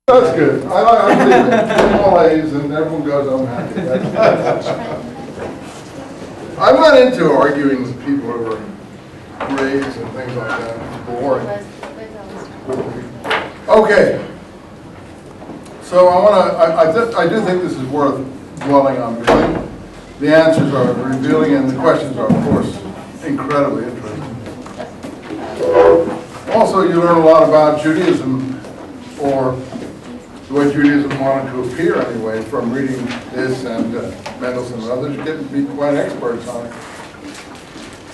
That's good. I believe it. All A's and everyone goes home happy. I'm not into arguing with people over grades and things like that. It's boring. Okay. So I do think this is worth dwelling on because the answers are revealing and the questions are, of course, incredibly interesting. Also, you learn a lot about Judaism, or the way Judaism wanted to appear anyway, from reading this and Mendelssohn and others. You get to be quite experts on it.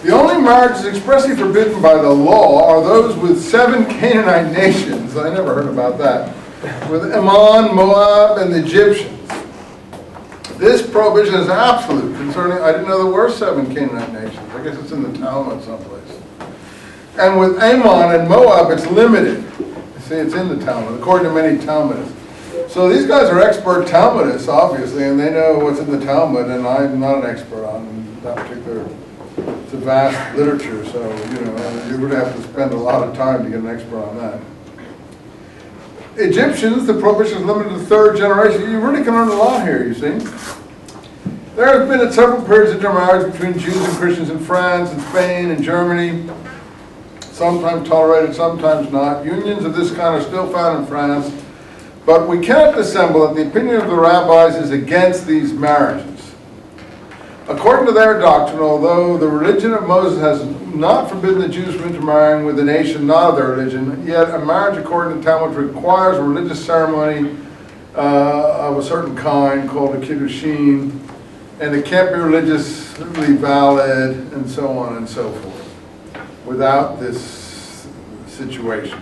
The only marriages expressly forbidden by the law are those with 7 Canaanite nations. I never heard about that. With Ammon, Moab, and the Egyptians. This prohibition is absolute concerning, I didn't know there were 7 Canaanite nations. I guess it's in the Talmud someplace. And with Ammon and Moab, it's limited. You see, it's in the Talmud, according to many Talmudists. So these guys are expert Talmudists, obviously, and they know what's in the Talmud, and I'm not an expert on that particular. It's a vast literature, so, you would have to spend a lot of time to get an expert on that. Egyptians, the prohibition is limited to the 3rd generation. You really can learn a lot here, you see. There have been at several periods of intermarriage between Jews and Christians in France and Spain and Germany, sometimes tolerated, sometimes not. Unions of this kind are still found in France, but we cannot dissemble that the opinion of the rabbis is against these marriages. According to their doctrine, although the religion of Moses has not forbidden the Jews from intermarrying with a nation not of their religion, yet a marriage according to Talmud requires a religious ceremony of a certain kind called a kiddushin, and it can't be religiously valid, and so on and so forth, without this situation.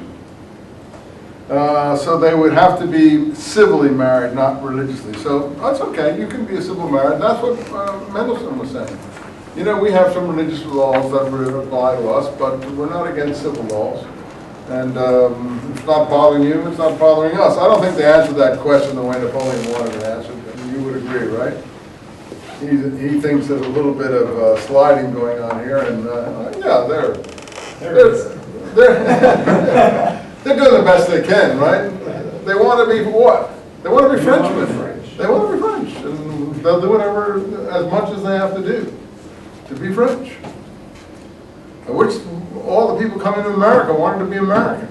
So they would have to be civilly married, not religiously. So that's okay, you can be a civil married. That's what Mendelssohn was saying. We have some religious laws that apply to us, but we're not against civil laws. And it's not bothering you, it's not bothering us. I don't think they answered that question the way Napoleon wanted it answered. You would agree, right? He thinks there's a little bit of sliding going on here, and yeah, they're doing the best they can, right? They want to be what? They want to be Frenchmen. They want to be French, and they'll do whatever, as much as they have to do to be French. Which all the people coming to America wanted to be American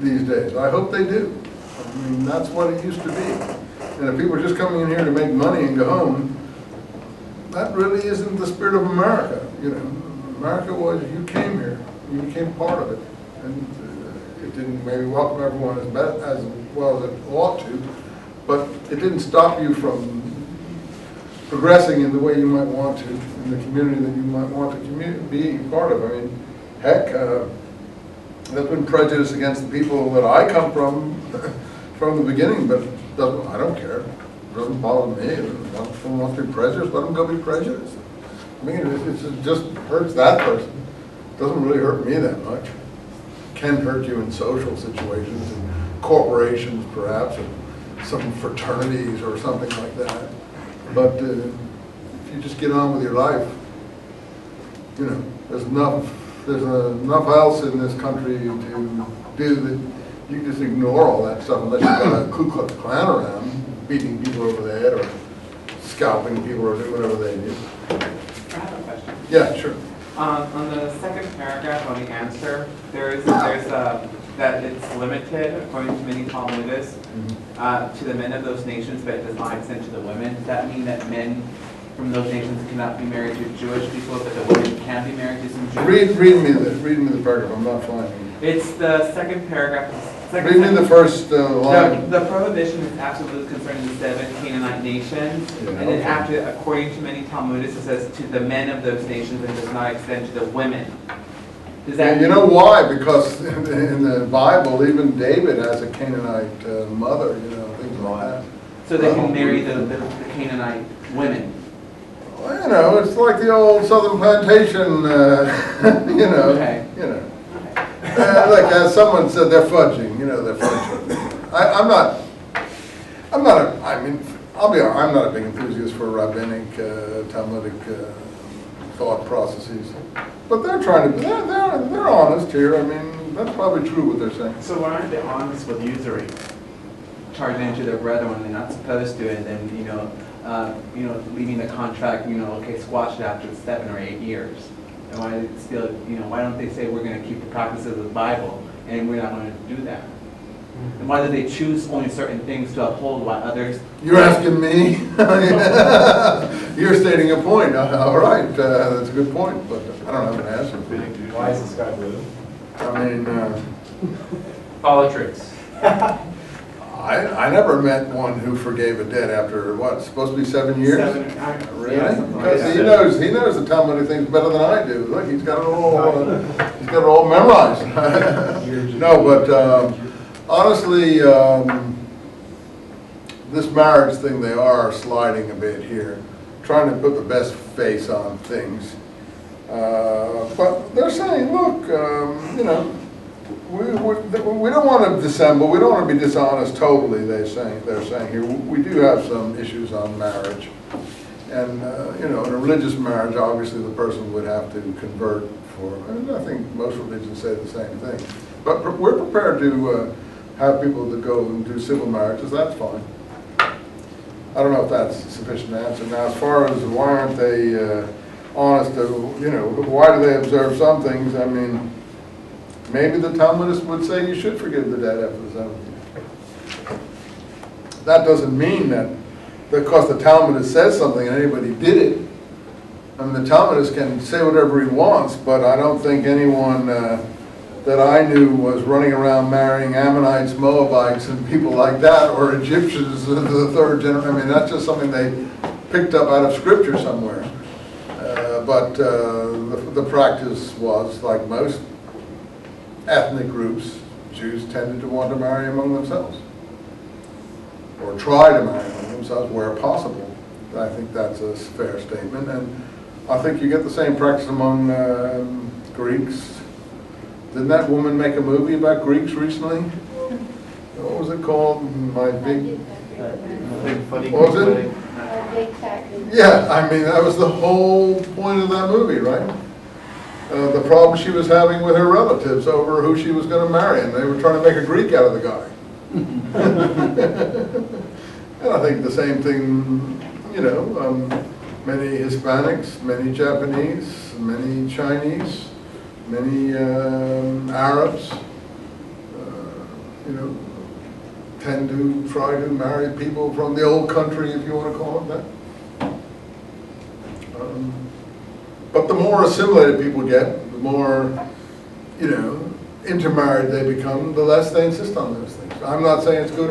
these days. I hope they do. I mean, that's what it used to be. And if people are just coming in here to make money and go home, that really isn't the spirit of America. America was, you came here, you became part of it. And it didn't maybe welcome everyone as well as it ought to, but it didn't stop you from progressing in the way you might want to, in the community that you might want to be part of. I mean, heck, there's been prejudice against the people that I come from the beginning, but I don't care. It doesn't bother me. If someone wants to be prejudiced, let them go be prejudiced. I mean, it just hurts that person. It doesn't really hurt me that much. Can hurt you in social situations, in corporations perhaps, or some fraternities or something like that. But if you just get on with your life, there's enough else in this country to do that you just ignore all that stuff unless you've got a Ku Klux Klan around, beating people over the head or scalping people or doing whatever they do. I have a question. Yeah, sure. On the second paragraph on the answer, there's that it's limited, according to many Talmudists, to the men of those nations, but it does not extend to the women. Does that mean that men from those nations cannot be married to Jewish people, but the women can be married to some Jews? Read me the paragraph. I'm not finding it. It's the second paragraph. Read me the first line. The prohibition is absolute concerning the 7 Canaanite nations, and then after, according to many Talmudists, it says to the men of those nations and does not extend to the women. Does that you know why? Because in the Bible, even David has a Canaanite mother, things like that. So they can marry the Canaanite women. Well, it's like the old Southern plantation, Okay. Like as someone said, they're fudging, they're fudging. I'm not a big enthusiast for rabbinic, Talmudic thought processes. But they're trying to, they're honest here. I mean, that's probably true what they're saying. So why aren't they honest with usury? charging into their brother when they're not supposed to, and then, leaving the contract, okay, squash it after 7 or 8 years. And why still, why don't they say we're going to keep the practices of the Bible, and we're not going to do that? And why do they choose only certain things to uphold while others? You're asking me? You're stating a point. All right, that's a good point, but I don't have an answer for you. Why is the sky blue? I mean, Politics. I never met one who forgave a debt after, what, supposed to be 7 years? Really? Yeah, something like Because that. he knows the Talmudic things better than I do. Look, he's got it all memorized. No, but honestly, this marriage thing, they are sliding a bit here, trying to put the best face on things. But they're saying, look, we don't want to dissemble, we don't want to be dishonest totally, they're saying here. We do have some issues on marriage. And, in a religious marriage, obviously the person would have to convert for, and I think most religions say the same thing. But we're prepared to have people to go and do civil marriages, that's fine. I don't know if that's a sufficient answer. Now, as far as why aren't they honest, why do they observe some things? I mean, maybe the Talmudists would say you should forgive the debt after the 7th year. That doesn't mean that because the Talmudist says something and anybody did it. I mean, the Talmudist can say whatever he wants, but I don't think anyone that I knew was running around marrying Ammonites, Moabites, and people like that, or Egyptians of the 3rd generation. I mean, that's just something they picked up out of Scripture somewhere. But the practice was, like most ethnic groups, Jews tended to want to marry among themselves, or try to marry among themselves where possible. I think that's a fair statement, and I think you get the same practice among Greeks. Didn't that woman make a movie about Greeks recently? What was it called? What was it? Yeah, I mean, that was the whole point of that movie, right? The problem she was having with her relatives over who she was going to marry, and they were trying to make a Greek out of the guy. And I think the same thing, many Hispanics, many Japanese, many Chinese, many Arabs, tend to try to marry people from the old country, if you want to call it that. But the more assimilated people get, the more, intermarried they become, the less they insist on those things. I'm not saying it's good or